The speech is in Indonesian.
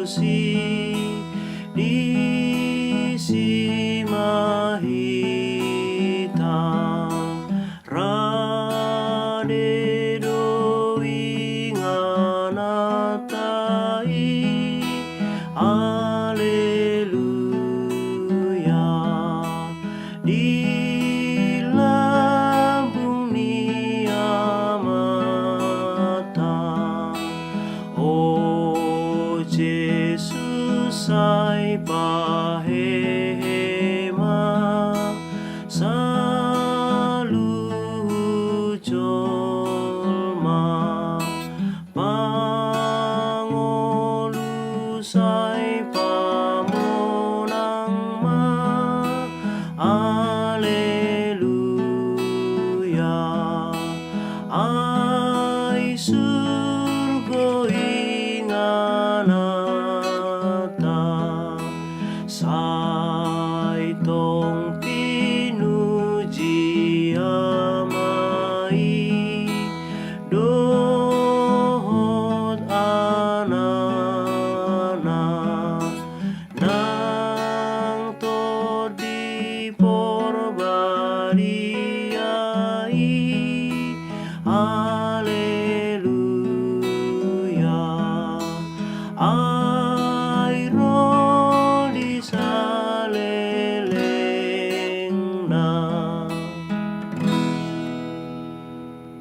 di Simahitam radedo inganatai. Haleluya. Di lambung niamata, O Jesus ay pahema sa lujolma, Pangulus ay pamunang Alleluia. Ay surgo inganata saitong pinuji amai dohot anana nang to di po